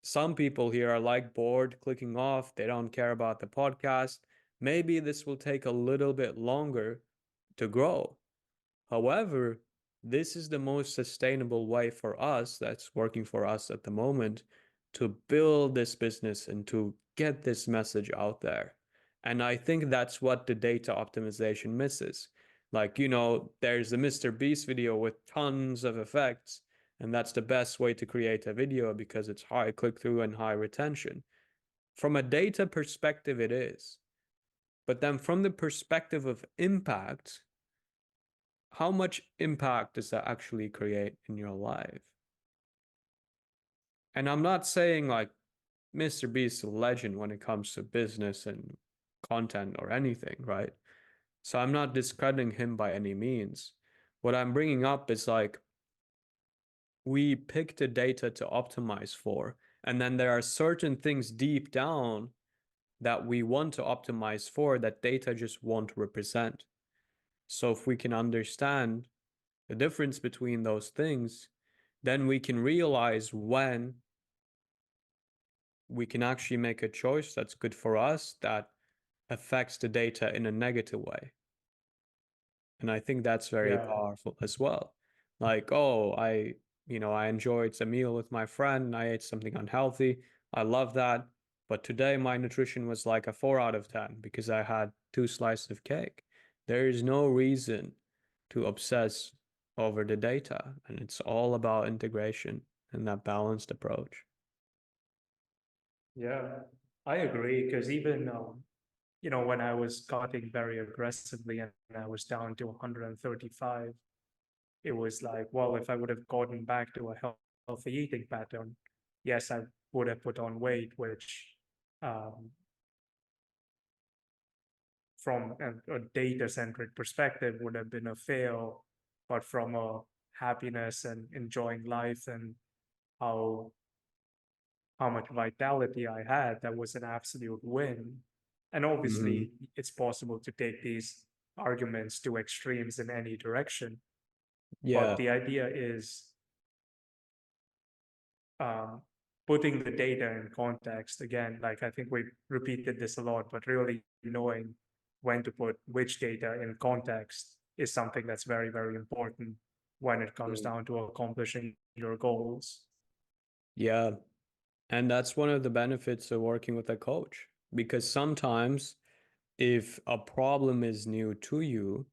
some people here are like bored, clicking off. They don't care about the podcast. Maybe this will take a little bit longer to grow. However, this is the most sustainable way for us that's working for us at the moment to build this business and to get this message out there. And I think that's what the data optimization misses. Like, there's a Mr. Beast video with tons of effects, and that's the best way to create a video because it's high click through and high retention. From a data perspective, it is. But then from the perspective of impact, how much impact does that actually create in your life? And I'm not saying like Mr. Beast is a legend when it comes to business and content or anything, right? So I'm not discrediting him by any means. What I'm bringing up is like we pick the data to optimize for, and then there are certain things deep down that we want to optimize for that data just won't represent. So if we can understand the difference between those things, then we can realize when we can actually make a choice that's good for us that affects the data in a negative way. And I think that's very Yeah. powerful as well. Like, oh, I enjoyed a meal with my friend, I ate something unhealthy. I love that. But today my nutrition was like a 4 out of 10 because I had 2 slices of cake. There is no reason to obsess over the data. And it's all about integration and that balanced approach. Yeah. I agree. Because even, when I was cutting very aggressively and I was down to 135, it was like, well, if I would have gotten back to a healthy eating pattern, yes, I would have put on weight, which um, from a data-centric perspective would have been a fail, but from a happiness and enjoying life and how how much vitality I had, that was an absolute win. And Hmm. obviously, it's possible to take these arguments to extremes in any direction. But Yeah. the idea is um, putting the data in context again. Like I think we repeated this a lot, but really knowing when to put which data in context is something that's very, very important when it comes Yeah. down to accomplishing your goals. Yeah. And that's one of the benefits of working with a coach because sometimes if a problem is new to you,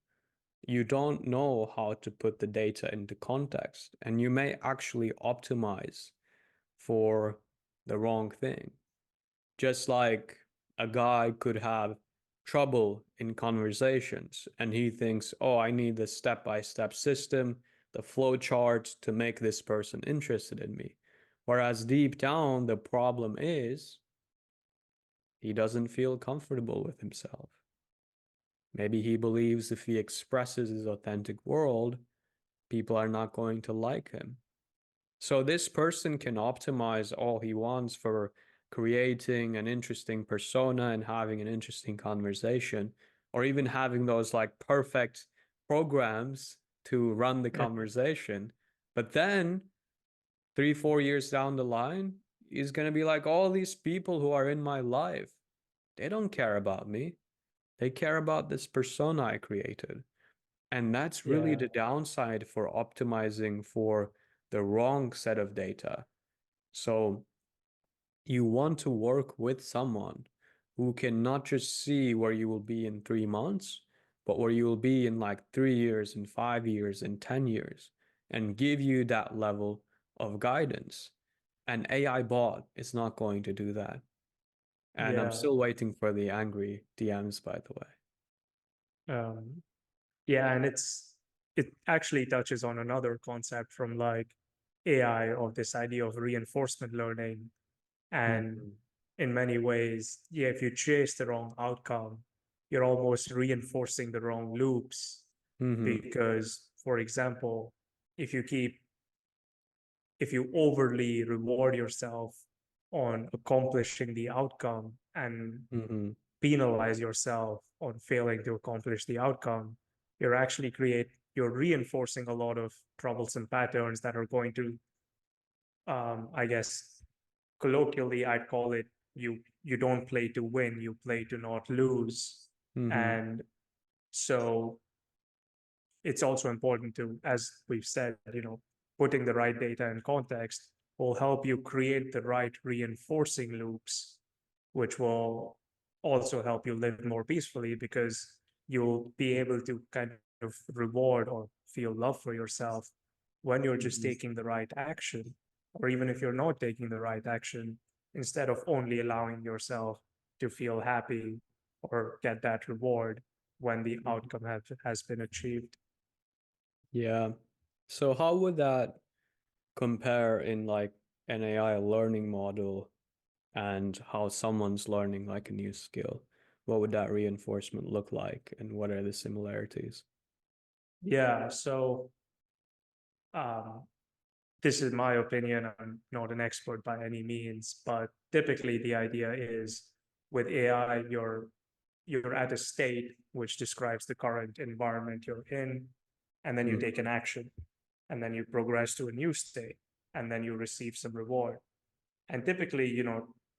you don't know how to put the data into context and you may actually optimize for the wrong thing. Just like a guy could have trouble in conversations and he thinks, oh, I need the step-by-step system, the flow chart to make this person interested in me. Whereas deep down, the problem is he doesn't feel comfortable with himself. Maybe he believes if he expresses his authentic world, people are not going to like him. So this person can optimize all he wants for creating an interesting persona and having an interesting conversation, or even having those like perfect programs to run the conversation. But then 3, 4 years down the line, he's going to be like, all these people who are in my life, they don't care about me. They care about this persona I created. And that's really Yeah, the downside for optimizing for the wrong set of data. So you want to work with someone who can not just see where you will be in 3 months, but where you will be in like 3 years and 5 years and 10 years and give you that level of guidance. An AI bot is not going to do that. And I'm yeah, still waiting for the angry DMs, by the way. um, yeah, and it actually touches on another concept from like AI, of this idea of reinforcement learning. And Mhm. in many ways, yeah, if you chase the wrong outcome, you're almost reinforcing the wrong loops. Mm-hmm. Because, for example, if you overly reward yourself on accomplishing the outcome and Mm-hmm. penalize yourself on failing to accomplish the outcome, you're reinforcing a lot of troublesome patterns that are going to, I guess, colloquially, I'd call it, you don't play to win, you play to not lose. Mm-hmm. And so it's also important to, as we've said, putting the right data in context will help you create the right reinforcing loops, which will also help you live more peacefully because you'll be able to kind of reward or feel love for yourself when you're just Mhm. taking the right action, or even if you're not taking the right action, instead of only allowing yourself to feel happy or get that reward when the Mhm. outcome has been achieved. Yeah. So how would that compare in like an AI learning model and how someone's learning like a new skill? What would that reinforcement look like, and what are the similarities? Yeah, so um, this is my opinion. I'm not an expert by any means, but typically the idea is with AI, you're at a state which describes the current environment you're in, and then you Mm. take an action, and then you progress to a new state, and then you receive some reward. And typically,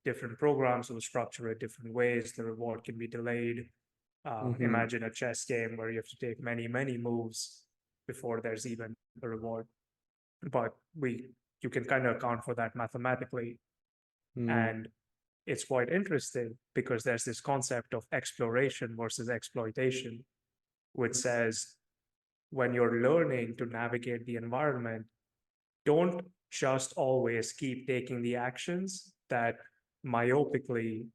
different programs will structure it different ways. The reward can be delayed. Mm-hmm. Imagine a chess game where you have to take many, many moves before there's even a reward. But you can kind of account for that mathematically. Mm. And it's quite interesting because there's this concept of exploration versus exploitation, which says when you're learning to navigate the environment, don't just always keep taking the actions that myopically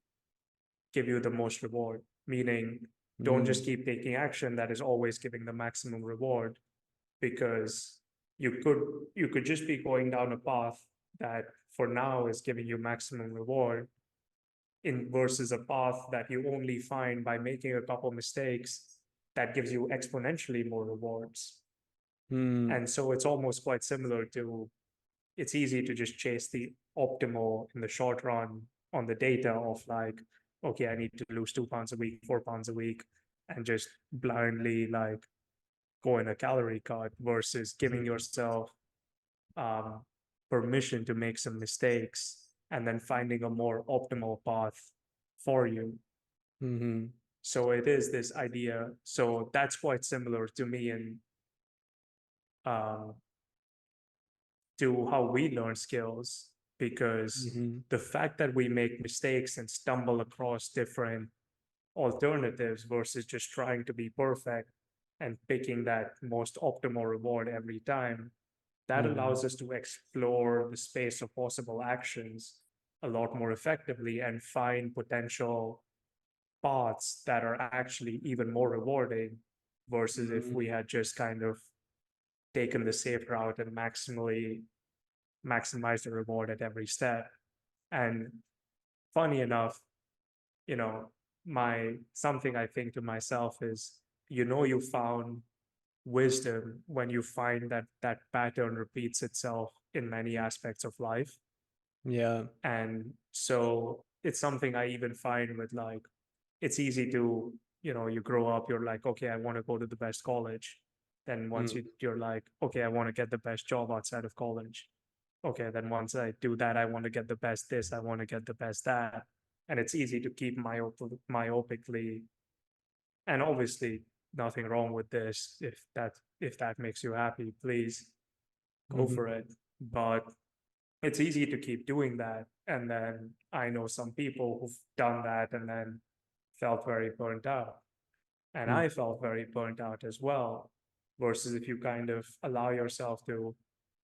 give you the most reward, meaning don't Mm. just keep taking action that is always giving the maximum reward, because you could you could just be going down a path that for now is giving you maximum reward in versus a path that you only find by making a couple mistakes that gives you exponentially more rewards. Mm. And so it's almost quite similar to, it's easy to just chase the optimal in the short run on the data of like, okay, I need to lose 2 pounds a week, 4 pounds a week, and just blindly like go in a calorie cut versus giving Mhm. yourself um, permission to make some mistakes and then finding a more optimal path for you. Mm-hmm. So it is this idea. So that's quite similar to me and um, to how we learn skills, because Mm-hmm. the fact that we make mistakes and stumble across different alternatives versus just trying to be perfect and picking that most optimal reward every time, that Mm-hmm. allows us to explore the space of possible actions a lot more effectively and find potential paths that are actually even more rewarding versus if Mm-hmm. we had just kind of taken the safe route and maximally maximize the reward at every step. And funny enough, you know, my something I think to myself is, you found wisdom when you find that that pattern repeats itself in many aspects of life. Yeah. And so it's something I even find with like, it's easy to, you grow up, you're like, okay, I want to go to the best college. Then once Mm. you're like, okay, I want to get the best job outside of college. Okay, then once I do that, I want to get the best this, I want to get the best that. And it's easy to keep myopically, and obviously nothing wrong with this. If that makes you happy, please go Mm-hmm. for it. But it's easy to keep doing that. And then I know some people who've done that and then felt very burnt out. And Mm. I felt very burnt out as well. Versus if you kind of allow yourself to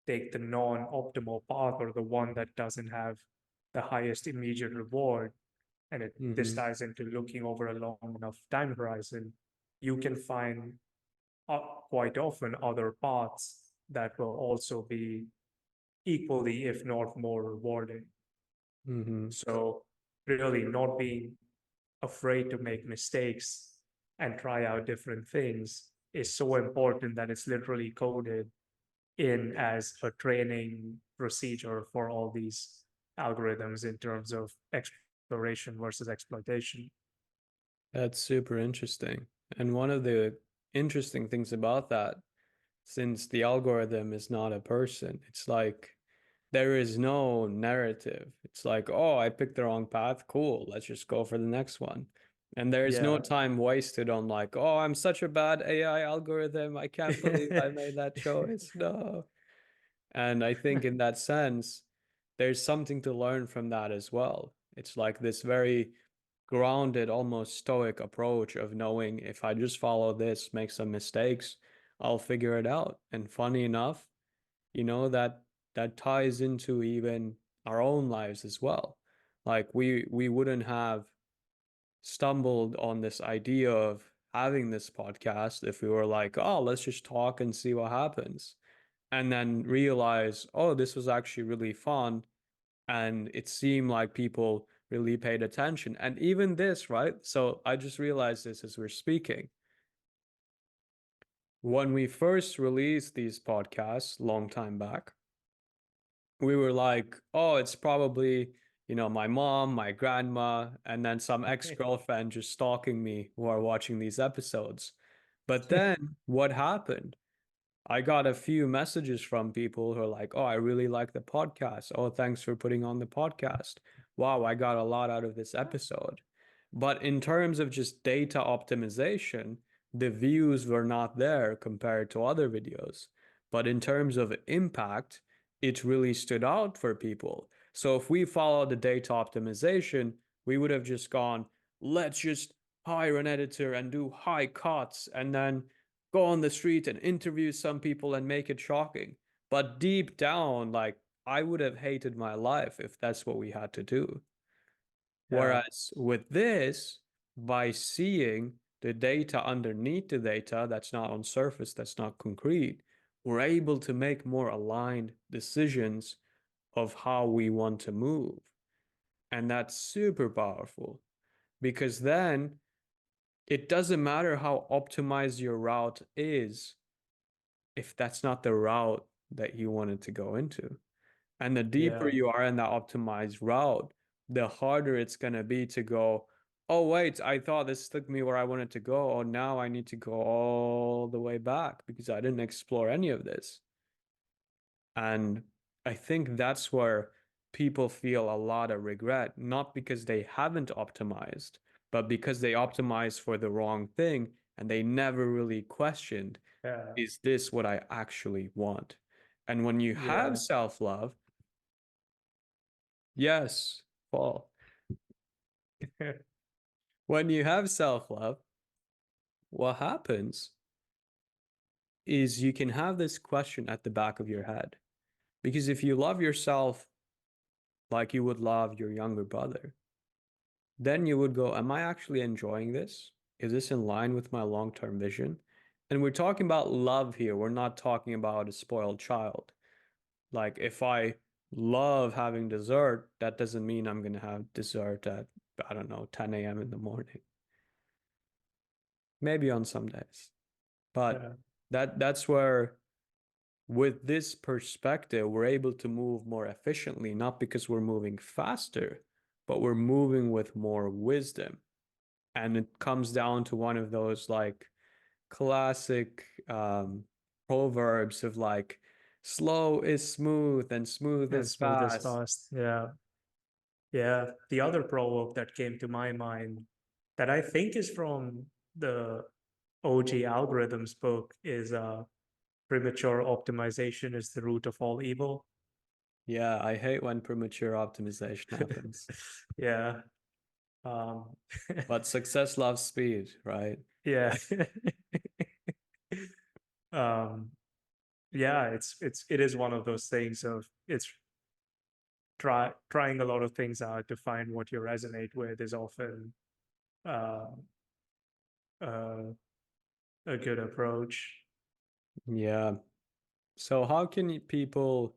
take the non-optimal path or the one that doesn't have the highest immediate reward, and this Mm-hmm. ties into looking over a long enough time horizon, you can find quite often other paths that will also be equally, if not more rewarding. Mm-hmm. So really not being afraid to make mistakes and try out different things is so important that it's literally coded in as a training procedure for all these algorithms in terms of exploration versus exploitation. That's super interesting. And one of the interesting things about that, since the algorithm is not a person, it's like there is no narrative. It's like, oh, I picked the wrong path. Cool. Let's just go for the next one. And there's no Yeah. time wasted on like, oh, I'm such a bad AI algorithm. I can't believe I made that choice. No. And I think in that sense, there's something to learn from that as well. It's like this very grounded, almost stoic approach of knowing if I just follow this, make some mistakes, I'll figure it out. And funny enough, that ties into even our own lives as well. Like we wouldn't have stumbled on this idea of having this podcast if we were like, oh, let's just talk and see what happens. And then realize, oh, this was actually really fun. And it seemed like people really paid attention. And even this, right? So I just realized this as we're speaking. When we first released these podcasts long time back, we were like, oh, it's probably, my mom, my grandma, and then some ex-girlfriend just stalking me who are watching these episodes. But then what happened? I got a few messages from people who are like, oh, I really like the podcast. Oh, thanks for putting on the podcast. Wow, I got a lot out of this episode. But in terms of just data optimization, the views were not there compared to other videos. But in terms of impact, it really stood out for people. So if we followed the data optimization, we would have just gone, let's just hire an editor and do high cuts and then go on the street and interview some people and make it shocking. But deep down, like I would have hated my life if that's what we had to do. Yeah. Whereas with this, by seeing the data underneath the data that's not on surface, that's not concrete, we're able to make more aligned decisions of how we want to move. And that's super powerful because then it doesn't matter how optimized your route is if that's not the route that you wanted to go into. And the deeper Yeah. you are in that optimized route, the harder it's going to be to go, oh, wait, I thought this took me where I wanted to go. Oh, now I need to go all the way back because I didn't explore any of this. And I think that's where people feel a lot of regret, not because they haven't optimized, but because they optimized for the wrong thing and they never really questioned, Yeah. is this what I actually want? And when you have Yeah. self-love, yes, Paul, when you have self-love, what happens is you can have this question at the back of your head. Because if you love yourself like you would love your younger brother, then you would go, am I actually enjoying this? Is this in line with my long-term vision? And we're talking about love here. We're not talking about a spoiled child. Like if I love having dessert, that doesn't mean I'm gonna have dessert at, I don't know, 10 a.m. in the morning. Maybe on some days. But Yeah. that's where with this perspective, we're able to move more efficiently, not because we're moving faster, but we're moving with more wisdom. And it comes down to one of those like classic proverbs of like slow is smooth and smooth And is smooth as fast. fast. Yeah. Yeah. The other proverb that came to my mind that I think is from the OG algorithms book is premature optimization is the root of all evil. Yeah, I hate when premature optimization happens. Yeah. Um, But success loves speed, right? yeah. um, yeah, it is one of those things of it's trying a lot of things out to find what you resonate with is often uh, uh, a good approach. Yeah. So how can people,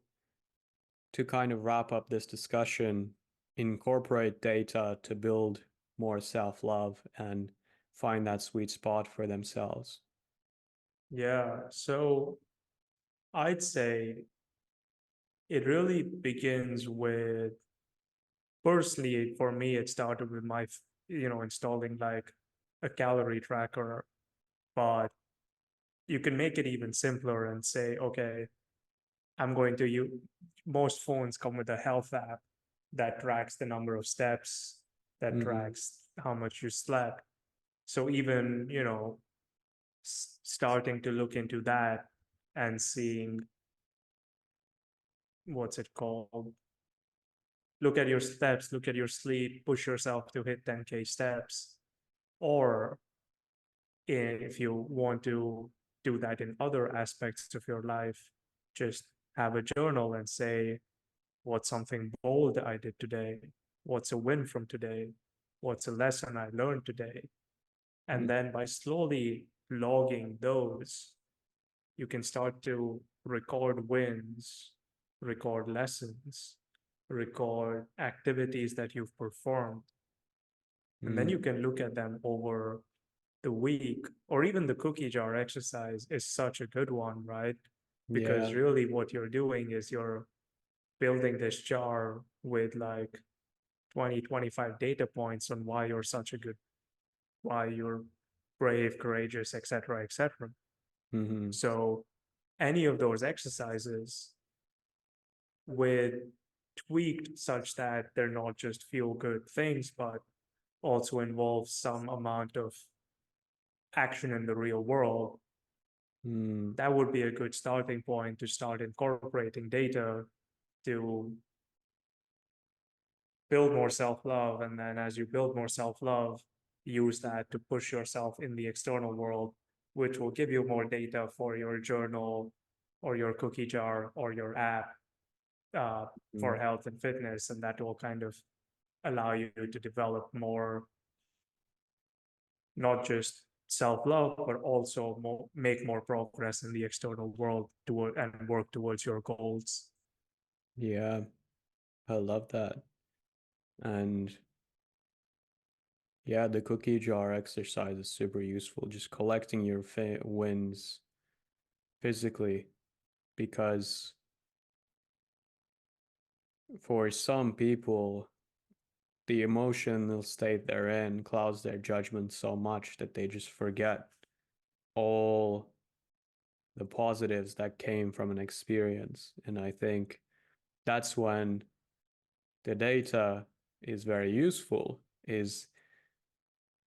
to kind of wrap up this discussion, incorporate data to build more self-love and find that sweet spot for themselves? Yeah. So I'd say it really begins with, personally, for me, it started with installing like a calorie tracker, but you can make it even simpler and say, okay, I'm going to use, most phones come with a health app that tracks the number of steps, that Mm-hmm. tracks how much you slept. So even, starting to look into that and seeing, what's it called? Look at your steps, look at your sleep, push yourself to hit 10K steps. Or if you want to do that in other aspects of your life, just have a journal and say, what's something bold I did today? What's a win from today? What's a lesson I learned today? And then by slowly logging those, you can start to record wins, record lessons, record activities that you've performed. And then you Mm. can look at them over the week, or even the cookie jar exercise is such a good one, right? Because Yeah. really what you're doing is you're building this jar with like 20, 25 data points on why you're such a good, why you're brave, courageous, etc., etc. Mm-hmm. So any of those exercises with tweaked such that they're not just feel good things, but also involve some amount of action in the real world, Mm. that would be a good starting point to start incorporating data to build more self-love. And then as you build more self-love, use that to push yourself in the external world, which will give you more data for your journal or your cookie jar or your app, for Mm. health and fitness. And that will kind of allow you to develop more, not just self-love, but also make more progress in the external world toward and work towards your goals. Yeah, I love that. And yeah, the cookie jar exercise is super useful. Just collecting your wins physically, because for some people, the emotional state they're in clouds their judgment so much that they just forget all the positives that came from an experience. And I think that's when the data is very useful, is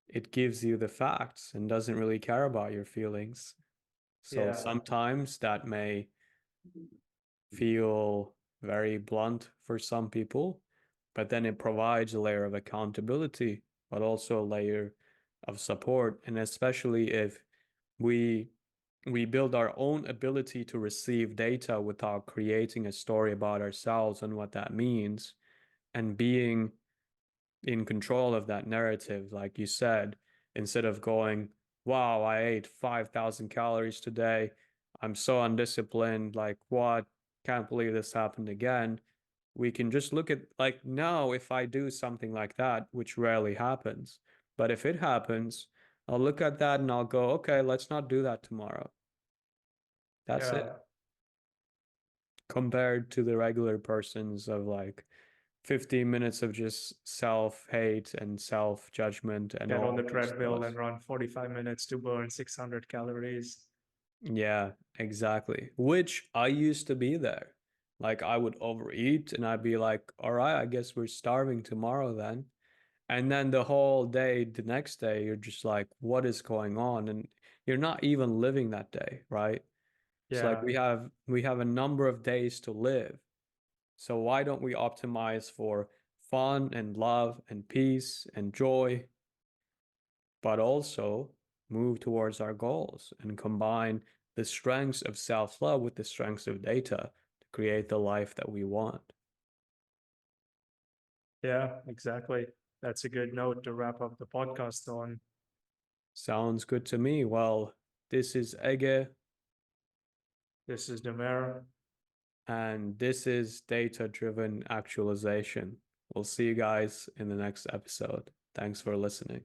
it gives you the facts and doesn't really care about your feelings. So Yeah, sometimes that may feel very blunt for some people, but then it provides a layer of accountability, but also a layer of support. And especially if we we build our own ability to receive data without creating a story about ourselves and what that means, and being in control of that narrative, like you said, instead of going, wow, I ate 5,000 calories today. I'm so undisciplined. Like, what? Can't believe this happened again. We can just look at, like, now, if I do something like that, which rarely happens, but if it happens, I'll look at that and I'll go, okay, let's not do that tomorrow. That's it. yeah. Compared to the regular persons of like 15 minutes of just self-hate and self-judgment and Get on all the those treadmill thoughts. and run 45 minutes to burn 600 calories. Yeah, exactly. Which I used to be there. Like I would overeat and I'd be like, all right, I guess we're starving tomorrow then. And then the whole day, the next day, you're just like, what is going on? And you're not even living that day, right? It's like Yeah, we have a number of days to live. So why don't we optimize for fun and love and peace and joy, but also move towards our goals and combine the strengths of self-love with the strengths of data to create the life that we want. yeah, exactly. That's a good note to wrap up the podcast on. Sounds good to me. Well, this is Ege, This is Demer. and this is Data Driven Actualization. We'll see you guys in the next episode. Thanks for listening.